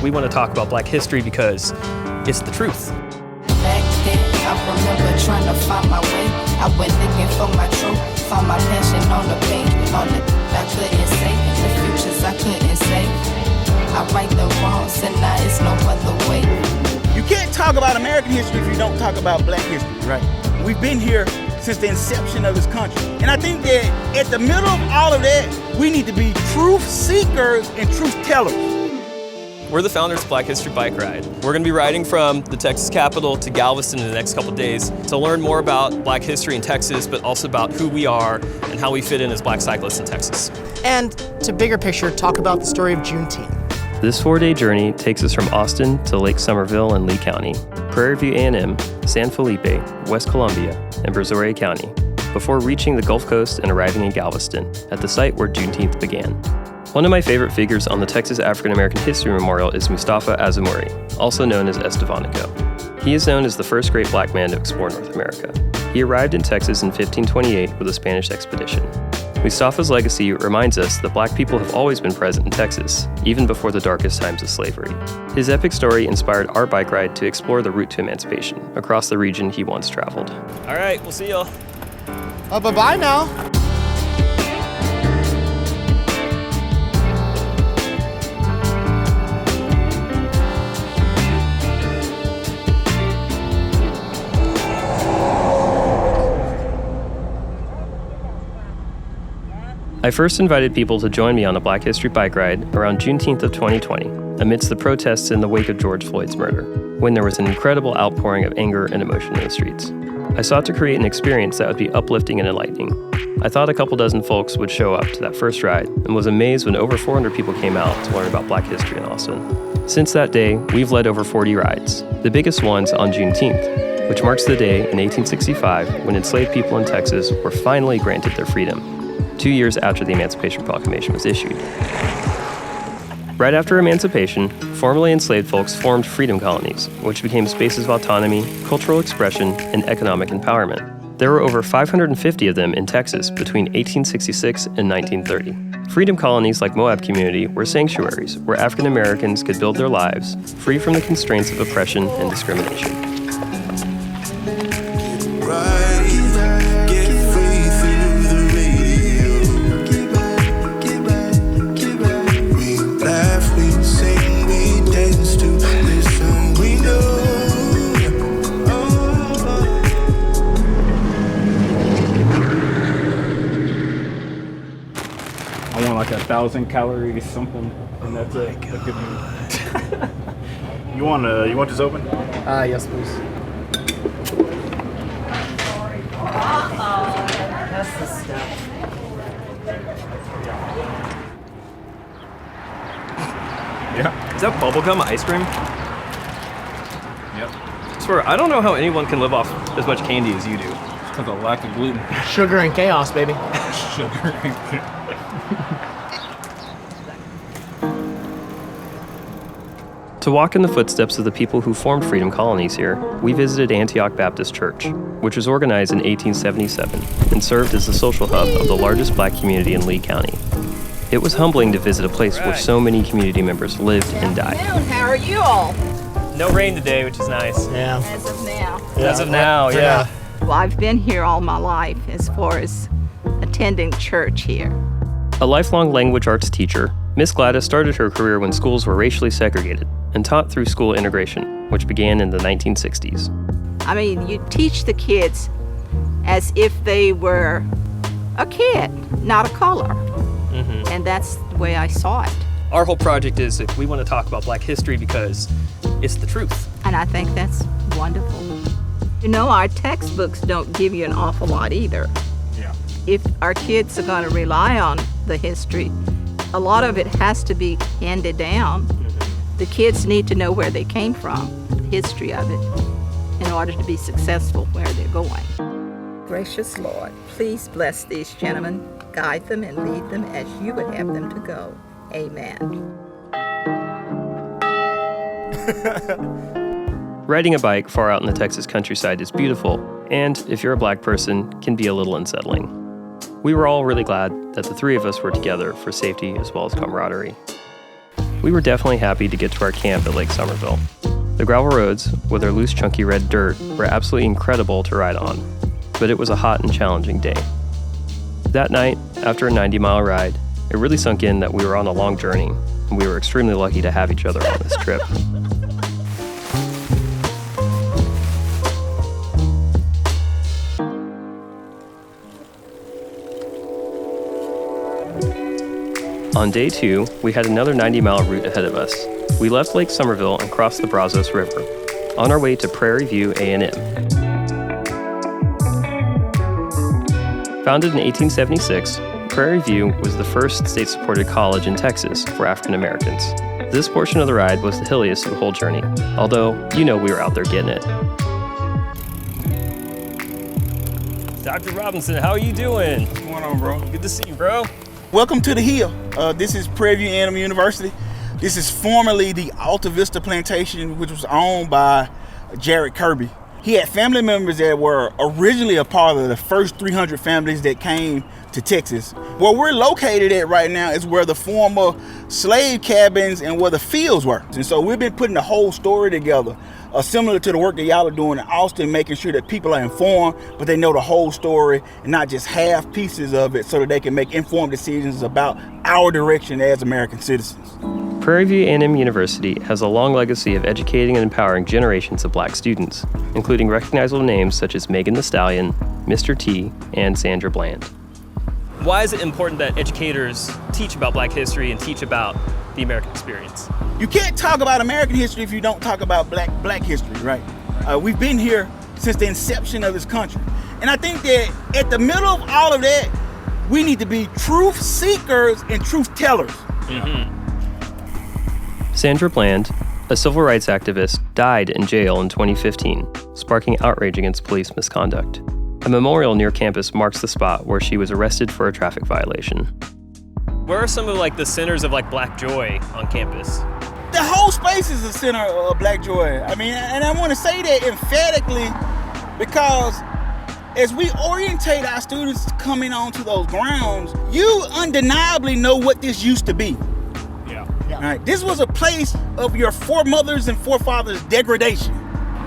we want to talk about Black history because it's the truth. Back then, I remember trying to find my way. I went looking for my truth, found my passion on the page, on the I couldn't say, the futures I couldn't say. I right the wrongs and now it's no other way. You can't talk about American history if you don't talk about Black history. Right. We've been here since the inception of this country. And I think that at the middle of all of that, we need to be truth seekers and truth tellers. We're the founders of Black History Bike Ride. We're going to be riding from the Texas capital to Galveston in the next couple days to learn more about Black history in Texas, but also about who we are and how we fit in as Black cyclists in Texas. And to bigger picture, talk about the story of Juneteenth. This 4-day journey takes us from Austin to Lake Somerville in Lee County, Prairie View A&M, San Felipe, West Columbia, and Brazoria County, before reaching the Gulf Coast and arriving in Galveston, at the site where Juneteenth began. One of my favorite figures on the Texas African American History Memorial is Mustafa Azumuri, also known as Estevanico. He is known as the first great Black man to explore North America. He arrived in Texas in 1528 with a Spanish expedition. Mustafa's legacy reminds us that Black people have always been present in Texas, even before the darkest times of slavery. His epic story inspired our bike ride to explore the route to emancipation across the region he once traveled. All right, we'll see y'all. Bye-bye now. I first invited people to join me on a Black History bike ride around Juneteenth of 2020, amidst the protests in the wake of George Floyd's murder, when there was an incredible outpouring of anger and emotion in the streets. I sought to create an experience that would be uplifting and enlightening. I thought a couple dozen folks would show up to that first ride, and was amazed when over 400 people came out to learn about Black history in Austin. Since that day, we've led over 40 rides, the biggest ones on Juneteenth, which marks the day in 1865 when enslaved people in Texas were finally granted their freedom, 2 years after the Emancipation Proclamation was issued. Right after emancipation, formerly enslaved folks formed freedom colonies, which became spaces of autonomy, cultural expression, and economic empowerment. There were over 550 of them in Texas between 1866 and 1930. Freedom colonies like Moab Community were sanctuaries where African Americans could build their lives free from the constraints of oppression and discrimination. Like 1,000 calories, something, and that's a good meal. You want this open? Yes, please. That's the stuff. Yeah. Is that bubblegum ice cream? Yep. I swear, I don't know how anyone can live off as much candy as you do. Because of lack of gluten. Sugar and chaos, baby. Sugar and chaos. To walk in the footsteps of the people who formed freedom colonies here, we visited Antioch Baptist Church, which was organized in 1877 and served as the social hub of the largest Black community in Lee County. It was humbling to visit a place where so many community members lived and died. How are you all? No rain today, which is nice. Yeah. As of now. As of now, yeah. Well, I've been here all my life as far as attending church here. A lifelong language arts teacher, Miss Gladys started her career when schools were racially segregated and taught through school integration, which began in the 1960s. I mean, you teach the kids as if they were a kid, not a color. Mm-hmm. And that's the way I saw it. Our whole project is that we want to talk about Black history because it's the truth. And I think that's wonderful. You know, our textbooks don't give you an awful lot either. Yeah. If our kids are going to rely on the history, a lot of it has to be handed down. The kids need to know where they came from, the history of it, in order to be successful where they're going. Gracious Lord, please bless these gentlemen, guide them and lead them as you would have them to go. Amen. Riding a bike far out in the Texas countryside is beautiful, and if you're a Black person, can be a little unsettling. We were all really glad that the three of us were together for safety as well as camaraderie. we were definitely happy to get to our camp at Lake Somerville. The gravel roads, with their loose, chunky red dirt, were absolutely incredible to ride on, but it was a hot and challenging day. That night, after a 90-mile ride, it really sunk in that we were on a long journey, and we were extremely lucky to have each other on this trip. On day 2, we had another 90-mile route ahead of us. We left Lake Somerville and crossed the Brazos River, on our way to Prairie View A&M. Founded in 1876, Prairie View was the first state-supported college in Texas for African Americans. This portion of the ride was the hilliest of the whole journey, although we were out there getting it. Dr. Robinson, how are you doing? What's going on, bro? Good to see you, bro. Welcome to the Hill. This is Prairie View A&M University. This is formerly the Alta Vista Plantation, which was owned by Jared Kirby. He had family members that were originally a part of the first 300 families that came to Texas. Where we're located at right now is where the former slave cabins and where the fields were. And so we've been putting the whole story together, similar to the work that y'all are doing in Austin, making sure that people are informed, but they know the whole story and not just half pieces of it, so that they can make informed decisions about our direction as American citizens. Prairie View A&M University has a long legacy of educating and empowering generations of black students, including recognizable names such as Megan Thee Stallion, Mr. T, and Sandra Bland. Why is it important that educators teach about black history and teach about the American experience? You can't talk about American history if you don't talk about black history, right? We've been here since the inception of this country. And I think that at the middle of all of that, we need to be truth seekers and truth tellers. Mm-hmm. Sandra Bland, a civil rights activist, died in jail in 2015, sparking outrage against police misconduct. A memorial near campus marks the spot where she was arrested for a traffic violation. Where are some of the centers of black joy on campus? The whole space is a center of black joy. I mean, and I want to say that emphatically because as we orientate our students coming onto those grounds, you undeniably know what this used to be. Yeah. All right, this was a place of your foremothers and forefathers' degradation.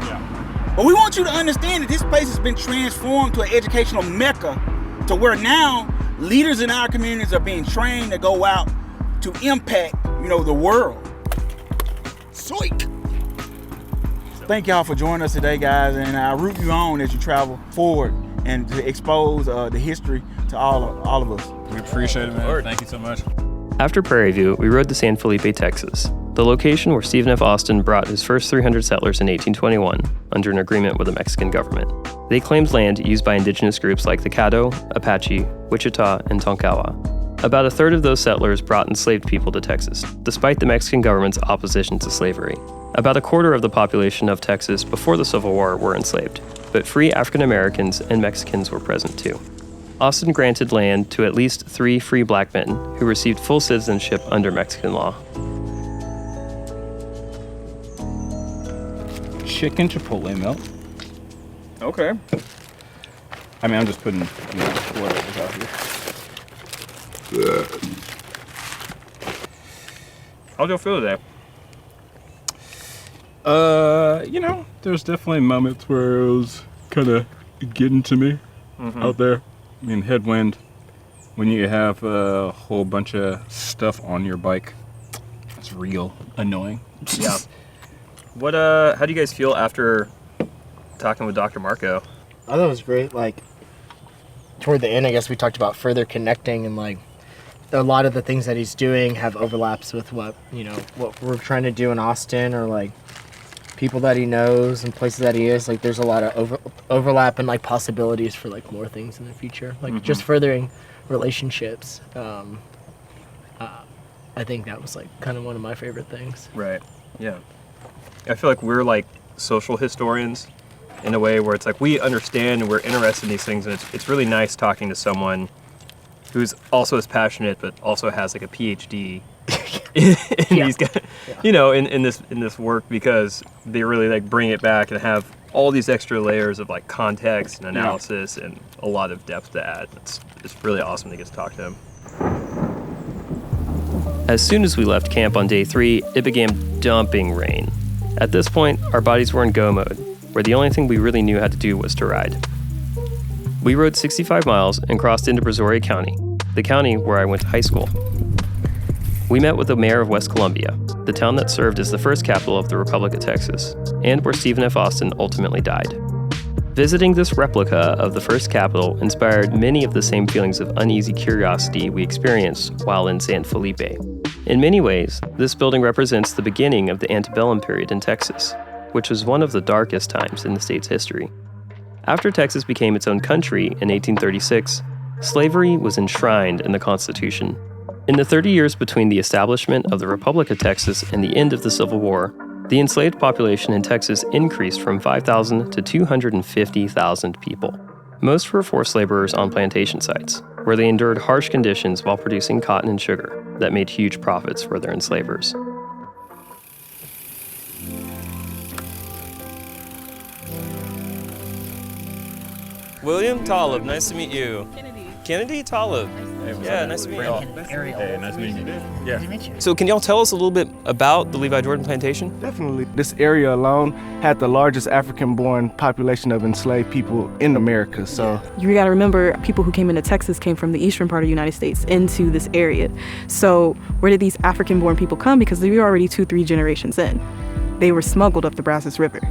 Yeah. But we want you to understand that this place has been transformed to an educational mecca, to where now leaders in our communities are being trained to go out to impact, the world. Soik! Thank y'all for joining us today, guys, and I root you on as you travel forward and to expose the history to all of us. We appreciate it, man. Thank you so much. After Prairie View, we rode to San Felipe, Texas, the location where Stephen F. Austin brought his first 300 settlers in 1821 under an agreement with the Mexican government. They claimed land used by indigenous groups like the Caddo, Apache, Wichita, and Tonkawa. About a third of those settlers brought enslaved people to Texas, despite the Mexican government's opposition to slavery. About a quarter of the population of Texas before the Civil War were enslaved, but free African Americans and Mexicans were present too. Austin granted land to at least 3 free black men who received full citizenship under Mexican law. Chicken chipotle milk. Okay. I mean, I'm just putting whatever's out here. How'd you feel today? There's definitely moments where it was kind of getting to me out there. I mean, headwind, when you have a whole bunch of stuff on your bike, it's real annoying. Yeah. How do you guys feel after talking with Dr. Marco? I thought it was great. Toward the end, I guess we talked about further connecting, and a lot of the things that he's doing have overlaps with what we're trying to do in Austin, or people that he knows and places that he is. There's a lot of overlap and possibilities for more things in the future. Just furthering relationships. I think that was kind of one of my favorite things. Right. Yeah. I feel like we're social historians in a way where it's we understand and we're interested in these things, and it's really nice talking to someone who's also as passionate but also has a PhD in these guys, in this work, because they really bring it back and have all these extra layers of context and analysis and a lot of depth to add. It's really awesome to get to talk to him. As soon as we left camp on day 3, it began dumping rain. At this point, our bodies were in go mode, where the only thing we really knew how to do was to ride. We rode 65 miles and crossed into Brazoria County, the county where I went to high school. We met with the mayor of West Columbia, the town that served as the first capital of the Republic of Texas, and where Stephen F. Austin ultimately died. Visiting this replica of the first capital inspired many of the same feelings of uneasy curiosity we experienced while in San Felipe. In many ways, this building represents the beginning of the antebellum period in Texas, which was one of the darkest times in the state's history. After Texas became its own country in 1836, slavery was enshrined in the Constitution. In the 30 years between the establishment of the Republic of Texas and the end of the Civil War, the enslaved population in Texas increased from 5,000 to 250,000 people. Most were forced laborers on plantation sites, where they endured harsh conditions while producing cotton and sugar that made huge profits for their enslavers. William Talib, nice to meet you. Kennedy Talib. Yeah, nice to meet you all. Arieal. Hey, nice meeting you. Nice to meet you. So can y'all tell us a little bit about the Levi Jordan plantation? Definitely. This area alone had the largest African-born population of enslaved people in America. So you got to remember, people who came into Texas came from the eastern part of the United States into this area. So where did these African-born people come? Because they were already 2-3 generations in. They were smuggled up the Brazos River.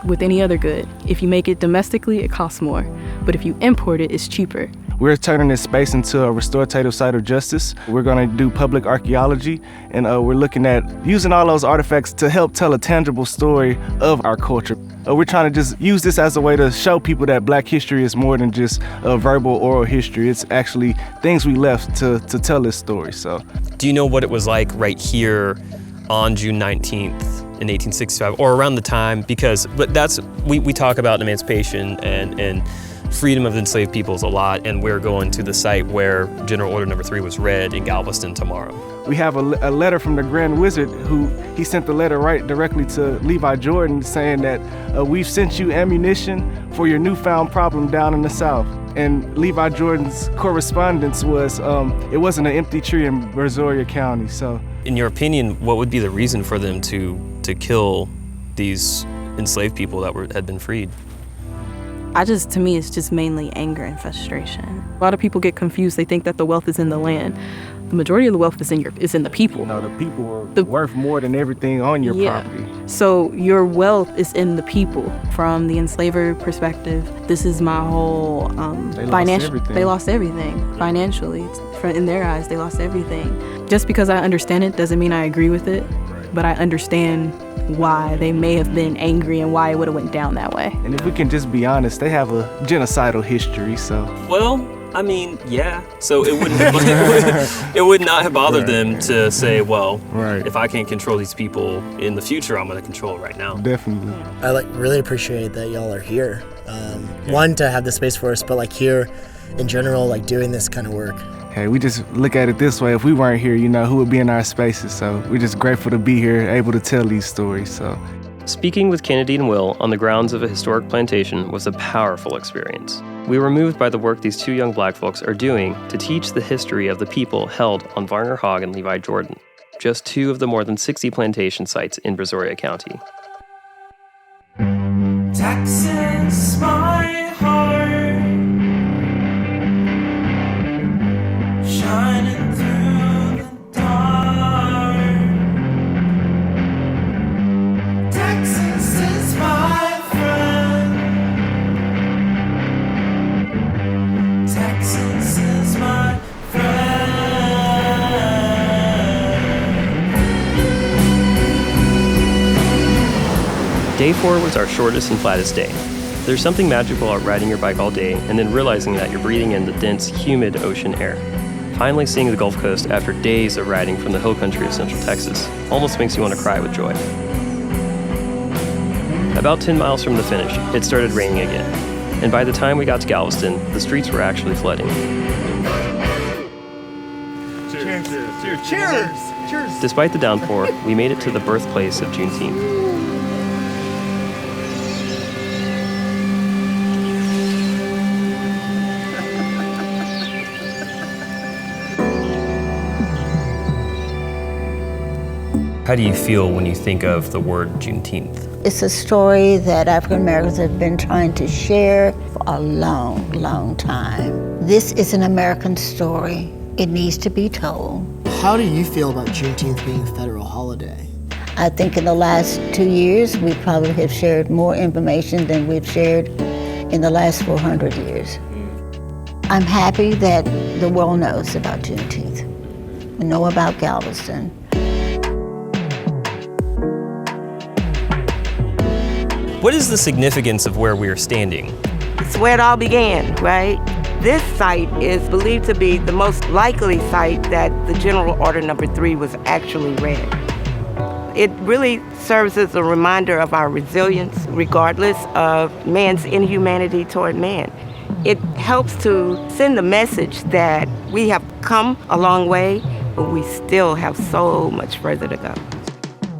With any other good, if you make it domestically, it costs more. But if you import it, it's cheaper. we're turning this space into a restorative site of justice. We're going to do public archaeology, and we're looking at using all those artifacts to help tell a tangible story of our culture. We're trying to just use this as a way to show people that Black history is more than just a verbal oral history. It's actually things we left to tell this story. So, do you know what it was like right here on June 19th in 1865, or around the time? But we talk about emancipation and freedom of enslaved peoples a lot, and we're going to the site where General Order Number 3 was read in Galveston tomorrow. We have a letter from the Grand Wizard he sent the letter right directly to Levi Jordan saying that we've sent you ammunition for your newfound problem down in the South. And Levi Jordan's correspondence was, it wasn't an empty tree in Brazoria County, so. In your opinion, what would be the reason for them to kill these enslaved people that had been freed? To me, it's just mainly anger and frustration. A lot of people get confused. They think that the wealth is in the land. The majority of the wealth is in the people. No, the people are worth more than everything on your property. So your wealth is in the people. From the enslaver perspective, this is my whole financial. They lost everything financially. In their eyes, they lost everything. Just because I understand it doesn't mean I agree with it, but I understand why they may have been angry and why it would have went down that way. And if we can just be honest, they have a genocidal history, so. Well, I mean, yeah. So it would not have bothered them to say, well, if I can't control these people in the future, I'm going to control it right now. Definitely. I really appreciate that y'all are here. One, to have the space for us, but here in general, doing this kind of work. Hey, we just look at it this way. If we weren't here, who would be in our spaces? So we're just grateful to be here, able to tell these stories. So, speaking with Kennedy and Will on the grounds of a historic plantation was a powerful experience. We were moved by the work these two young Black folks are doing to teach the history of the people held on Varner Hogg and Levi Jordan, just two of the more than 60 plantation sites in Brazoria County. Texas, my heart, shining through the dark. Texas is my friend. Texas is my friend. Day 4 was our shortest and flattest day. There's something magical about riding your bike all day and then realizing that you're breathing in the dense, humid ocean air. Finally seeing the Gulf Coast after days of riding from the hill country of Central Texas almost makes you want to cry with joy. About 10 miles from the finish, it started raining again, and by the time we got to Galveston, the streets were actually flooding. Cheers. Cheers. Cheers. Cheers. Despite the downpour, we made it to the birthplace of Juneteenth. How do you feel when you think of the word Juneteenth? It's a story that African Americans have been trying to share for a long, long time. This is an American story. It needs to be told. How do you feel about Juneteenth being a federal holiday? I think in the last 2 years, we probably have shared more information than we've shared in the last 400 years. I'm happy that the world knows about Juneteenth. We know about Galveston. What is the significance of where we are standing? It's where it all began, right? This site is believed to be the most likely site that the General Order Number 3 was actually read. It really serves as a reminder of our resilience, regardless of man's inhumanity toward man. It helps to send the message that we have come a long way, but we still have so much further to go.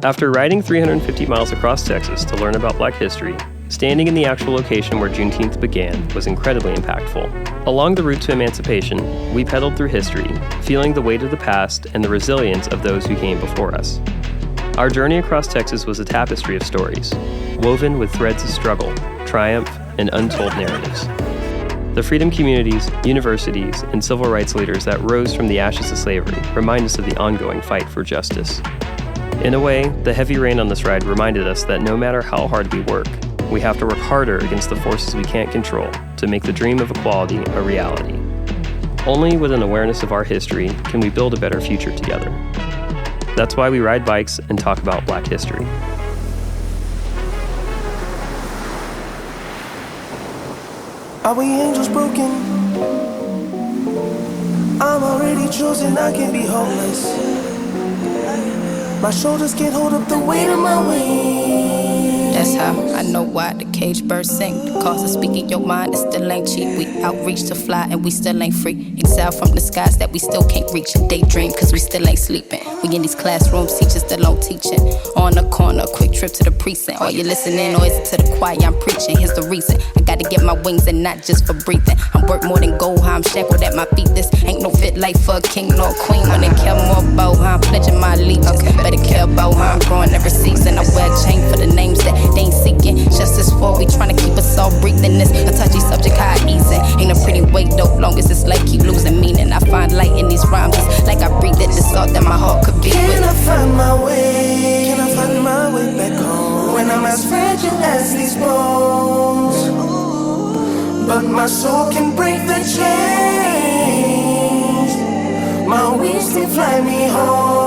After riding 350 miles across Texas to learn about Black history, standing in the actual location where Juneteenth began was incredibly impactful. Along the route to emancipation, we pedaled through history, feeling the weight of the past and the resilience of those who came before us. Our journey across Texas was a tapestry of stories, woven with threads of struggle, triumph, and untold narratives. The freedom communities, universities, and civil rights leaders that rose from the ashes of slavery remind us of the ongoing fight for justice. In a way, the heavy rain on this ride reminded us that no matter how hard we work, we have to work harder against the forces we can't control to make the dream of equality a reality. Only with an awareness of our history can we build a better future together. That's why we ride bikes and talk about Black history. Are we angels broken? I'm already chosen, I can be hopeless. My shoulders can't hold up the weight of my wings. That's how I know why the cage birds sing. The cause of speaking your mind, it still ain't cheap. We outreach to fly and we still ain't free. Exile from the skies that we still can't reach. Daydream cause we still ain't sleeping. We in these classrooms, teachers still on teaching. On the corner, quick trip to the precinct. Are you listening or is it to the choir I'm preaching? Here's the reason, I gotta get my wings and not just for breathing. I'm worth more than gold, how I'm shackled at my feet. This ain't no fit life for a king nor a queen. When they care more about how I'm pledging my allegiance, better care about how I'm growing every season. I wear a chain for the names that they ain't seeking justice for. We tryna keep us all breathing. This a touchy subject, how I ease it. Ain't a pretty way though, long as it's life keep losing meaning. I find light in these rhymes, it's like I breathe it. This thought that my heart could be with. Can I find my way? Can I find my way back home? When I'm as fragile as these bones, but my soul can break the chains. My wings can fly me home.